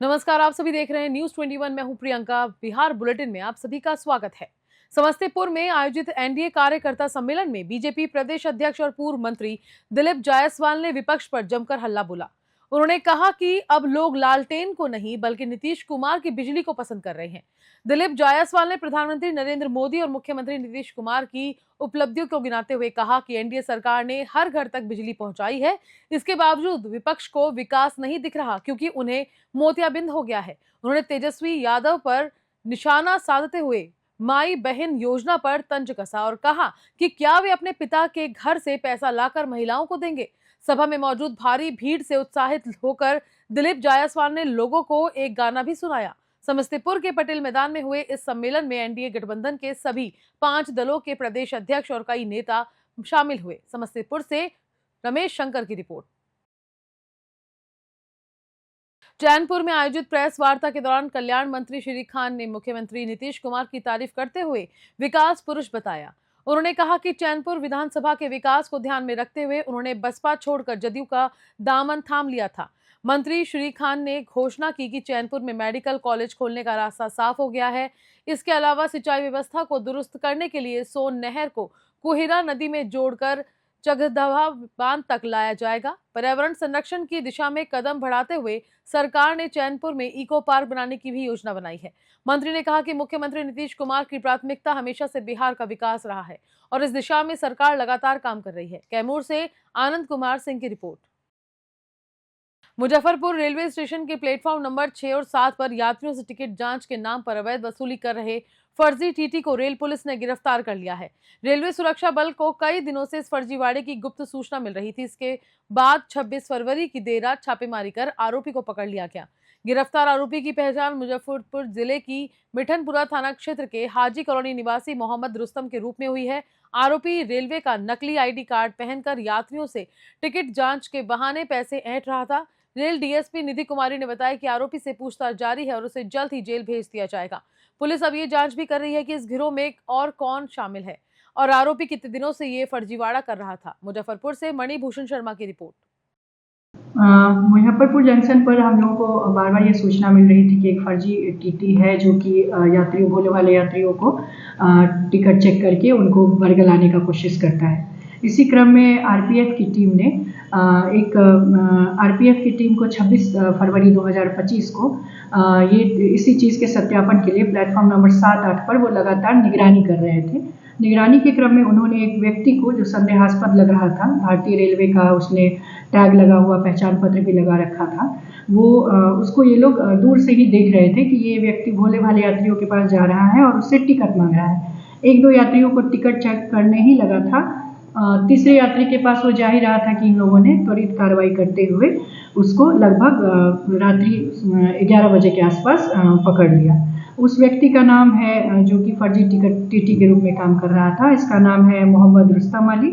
नमस्कार, आप सभी देख रहे हैं न्यूज 21। मैं हूं प्रियंका। बिहार बुलेटिन में आप सभी का स्वागत है। समस्तीपुर में आयोजित एनडीए कार्यकर्ता सम्मेलन में बीजेपी प्रदेश अध्यक्ष और पूर्व मंत्री दिलीप जायसवाल ने विपक्ष पर जमकर हल्ला बोला। उन्होंने कहा कि अब लोग लालटेन को नहीं बल्कि नीतीश कुमार की बिजली को पसंद कर रहे हैं। दिलीप जायसवाल ने प्रधानमंत्री नरेंद्र मोदी और मुख्यमंत्री नीतीश कुमार की उपलब्धियों को गिनाते हुए कहा कि एनडीए सरकार ने हर घर तक बिजली पहुंचाई है। इसके बावजूद विपक्ष को विकास नहीं दिख रहा क्योंकि उन्हें मोतियाबिंद हो गया है। उन्होंने तेजस्वी यादव पर निशाना साधते हुए माई बहन योजना पर तंज कसा और कहा कि क्या वे अपने पिता के घर से पैसा लाकर महिलाओं को देंगे। सभा में मौजूद भारी भीड़ से उत्साहित होकर दिलीप जायसवाल ने लोगों को एक गाना भी सुनाया। समस्तीपुर के पटेल मैदान में हुए इस सम्मेलन में एनडीए गठबंधन के सभी 5 दलों के प्रदेश अध्यक्ष और कई नेता शामिल हुए। समस्तीपुर से रमेश शंकर की रिपोर्ट। चैनपुर में आयोजित प्रेस वार्ता के दौरान कल्याण मंत्री श्री खान ने मुख्यमंत्री नीतीश कुमार की तारीफ करते हुए विकास पुरुष बताया। उन्होंने कहा कि चैनपुर विधानसभा के विकास को ध्यान में रखते हुए उन्होंने बसपा छोड़कर जदयू का दामन थाम लिया था। मंत्री श्री खान ने घोषणा की कि चैनपुर में मेडिकल कॉलेज खोलने का रास्ता साफ हो गया है। इसके अलावा सिंचाई व्यवस्था को दुरुस्त करने के लिए सोन नहर को कुहिरा नदी में जोड़कर चगदहा बांध तक लाया जाएगा। पर्यावरण संरक्षण की दिशा में कदम बढ़ाते हुए सरकार ने चैनपुर में इको पार्क बनाने की भी योजना बनाई है। मंत्री ने कहा कि मुख्यमंत्री नीतीश कुमार की प्राथमिकता हमेशा से बिहार का विकास रहा है और इस दिशा में सरकार लगातार काम कर रही है। कैमूर से आनंद कुमार सिंह की रिपोर्ट। मुजफ्फरपुर रेलवे स्टेशन के प्लेटफॉर्म नंबर 6 और 7 पर यात्रियों से टिकट जांच के नाम पर अवैध वसूली कर रहे फर्जी टीटी को रेल पुलिस ने गिरफ्तार कर लिया है। रेलवे सुरक्षा बल को कई दिनों से इस फर्जीवाड़े की गुप्त सूचना मिल रही थी। इसके बाद 26 फरवरी की देर रात छापेमारी कर आरोपी को पकड़ लिया गया। गिरफ्तार आरोपी की पहचान मुजफ्फरपुर जिले की मिठनपुरा थाना क्षेत्र के हाजी कॉलोनी निवासी मोहम्मद रुस्तम के रूप में हुई है। आरोपी रेलवे का नकली आईडी कार्ड पहनकर यात्रियों से टिकट जांच के बहाने पैसे ऐंठ रहा था। रेल डीएसपी निधि कुमारी ने बताया कि आरोपी से पूछताछ जारी है और उसे जल्द ही जेल भेज दिया जाएगा। पुलिस अब ये जांच भी कर रही है कि इस गिरोह में और कौन शामिल है और आरोपी कितने दिनों से ये फर्जीवाड़ा कर रहा था। मुजफ्फरपुर से मणिभूषण शर्मा की रिपोर्ट। मुजफ्फरपुर जंक्शन पर हम लोगों को बार बार ये सूचना मिल रही थी कि एक फर्जी टीटी है जो कि यात्रियों भोले वाले यात्रियों को टिकट चेक करके उनको बरगलाने का कोशिश करता है। इसी क्रम में आरपीएफ की टीम ने आरपीएफ की टीम को 26 फरवरी 2025 को ये इसी चीज़ के सत्यापन के लिए प्लेटफॉर्म नंबर 7-8 पर वो लगातार निगरानी कर रहे थे। निगरानी के क्रम में उन्होंने एक व्यक्ति को जो संदेहास्पद लग रहा था, भारतीय रेलवे का उसने टैग लगा हुआ पहचान पत्र भी लगा रखा था, वो उसको ये लोग दूर से ही देख रहे थे कि ये व्यक्ति भोले भाले यात्रियों के पास जा रहा है और उससे टिकट मांग रहा है। 1-2 यात्रियों को टिकट चेक करने ही लगा था। तीसरे यात्री के पास वो जा ही रहा था कि इन लोगों ने त्वरित कार्रवाई करते हुए उसको लगभग रात्रि 11 बजे के आसपास पकड़ लिया। उस व्यक्ति का नाम है जो कि फर्जी टिकट टीटी के रूप में काम कर रहा था, इसका नाम है मोहम्मद रुस्तम अली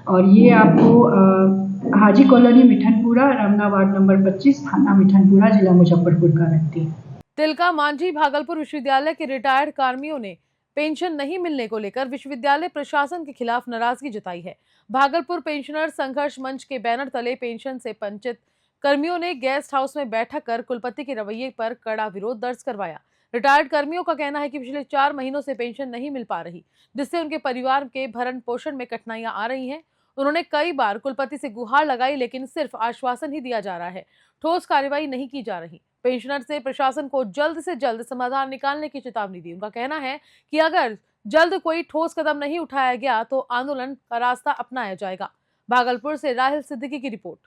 और ये आपको Haji colony Mithanpura, Ramna ward number 25, थाना मिठनपुरा, जिला मुजफ्फरपुर का व्यक्ति है। तिलका मांझी भागलपुर विश्वविद्यालय के रिटायर्ड कर्मियों ने पेंशन नहीं मिलने को लेकर विश्वविद्यालय प्रशासन के खिलाफ नाराजगी जताई है। भागलपुर पेंशनर संघर्ष मंच के बैनर तले पेंशन से वंचित कर्मियों ने गेस्ट हाउस में बैठक कर कुलपति के रवैये पर कड़ा विरोध दर्ज करवाया। रिटायर्ड कर्मियों का कहना है कि पिछले 4 महीनों से पेंशन नहीं मिल पा रही, जिससे उनके परिवार के भरण पोषण में कठिनाइयां आ रही हैं। उन्होंने कई बार कुलपति से गुहार लगाई लेकिन सिर्फ आश्वासन ही दिया जा रहा है, ठोस कार्रवाई नहीं की जा रही। पेंशनर से प्रशासन को जल्द से जल्द समाधान निकालने की चेतावनी दी। उनका कहना है कि अगर जल्द कोई ठोस कदम नहीं उठाया गया तो आंदोलन का रास्ता अपनाया जाएगा। भागलपुर से राहिल सिद्दीकी की रिपोर्ट।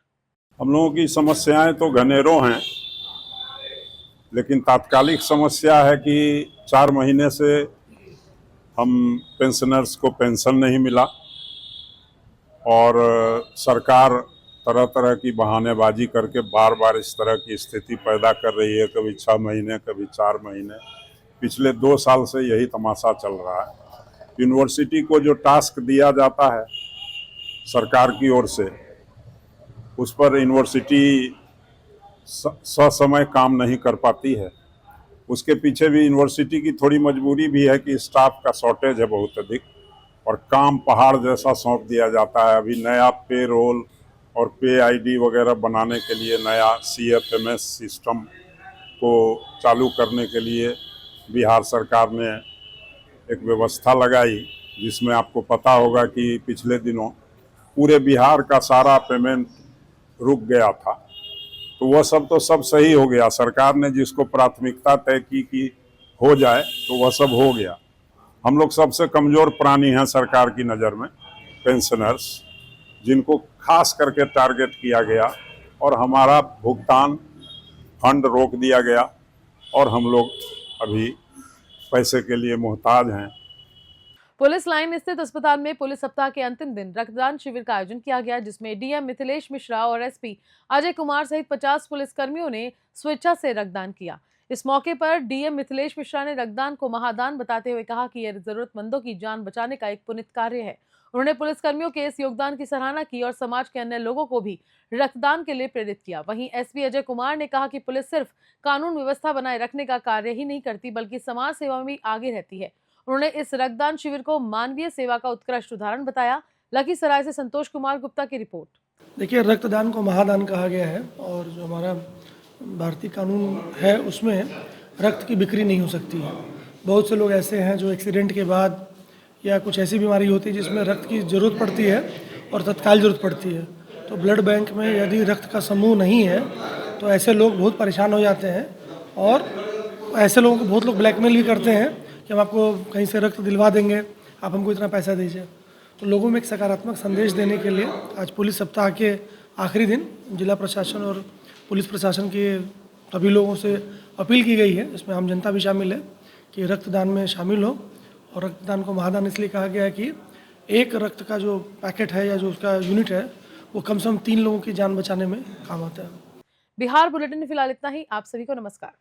हम लोगों की समस्याएं तो घनेरों हैं, लेकिन तात्कालिक समस्या है कि 4 महीने से हम पेंशनर्स को पेंशन नहीं मिला और सरकार तरह तरह की बहानेबाजी करके बार बार इस तरह की स्थिति पैदा कर रही है। कभी 6 महीने, कभी 4 महीने। पिछले 2 साल से यही तमाशा चल रहा है। यूनिवर्सिटी को जो टास्क दिया जाता है सरकार की ओर से, उस पर यूनिवर्सिटी ससमय काम नहीं कर पाती है। उसके पीछे भी यूनिवर्सिटी की थोड़ी मजबूरी भी है कि स्टाफ का शॉर्टेज है बहुत अधिक और काम पहाड़ जैसा सौंप दिया जाता है। अभी नया पे रोल और पे आईडी वगैरह बनाने के लिए नया CFMS सिस्टम उसको चालू करने के लिए बिहार सरकार ने एक व्यवस्था लगाई, जिसमें आपको पता होगा कि पिछले दिनों पूरे बिहार का सारा पेमेंट रुक गया था। तो वह सब तो सब सही हो गया। सरकार ने जिसको प्राथमिकता तय की कि हो जाए तो वह सब हो गया। हम लोग सबसे कमज़ोर प्राणी हैं सरकार की नज़र में, पेंशनर्स, जिनको खास करके टारगेट किया गया और हमारा भुगतान फंड रोक दिया गया और हम लोग अभी पैसे के लिए मोहताज हैं। पुलिस लाइन स्थित अस्पताल में पुलिस सप्ताह के अंतिम दिन रक्तदान शिविर का आयोजन किया गया, जिसमें डीएम मिथिलेश मिश्रा और एसपी अजय कुमार सहित 50 पुलिसकर्मियों ने स्वेच्छा से रक्तदान किया। इस मौके पर डीएम मिथिलेश मिश्रा ने रक्तदान को महादान बताते हुए कहा कि यह जरूरतमंदों की जान बचाने का एक पुनीत कार्य है। उन्होंने पुलिसकर्मियों के इस योगदान की सराहना की और समाज के अन्य लोगों को भी रक्तदान के लिए प्रेरित किया। वहीं एसपी अजय कुमार ने कहा कि पुलिस सिर्फ कानून व्यवस्था बनाए रखने का कार्य ही नहीं करती, बल्कि समाज सेवा में भी आगे रहती है। उन्होंने इस रक्तदान शिविर को मानवीय सेवा का उत्कृष्ट उदाहरण बताया। लखीसराय से संतोष कुमार गुप्ता की रिपोर्ट। देखिए, रक्तदान को महादान कहा गया है और जो हमारा भारतीय कानून है उसमें रक्त की बिक्री नहीं हो सकती है। बहुत से लोग ऐसे हैं जो एक्सीडेंट के बाद या कुछ ऐसी बीमारी होती है जिसमें रक्त की ज़रूरत पड़ती है और तत्काल ज़रूरत पड़ती है। तो ब्लड बैंक में यदि रक्त का समूह नहीं है तो ऐसे लोग बहुत परेशान हो जाते हैं और ऐसे लोगों को बहुत लोग ब्लैकमेल भी करते हैं कि हम आपको कहीं से रक्त दिलवा देंगे, आप हमको इतना पैसा दीजिए। तो लोगों में एक सकारात्मक संदेश देने के लिए आज पुलिस सप्ताह के आखिरी दिन जिला प्रशासन और पुलिस प्रशासन के सभी लोगों से अपील की गई है, इसमें आम जनता भी शामिल है, कि रक्तदान में शामिल हो। और रक्तदान को महादान इसलिए कहा गया है कि एक रक्त का जो पैकेट है या जो उसका यूनिट है वो कम से कम 3 लोगों की जान बचाने में काम आता है। बिहार बुलेटिन में फिलहाल इतना ही। आप सभी को नमस्कार।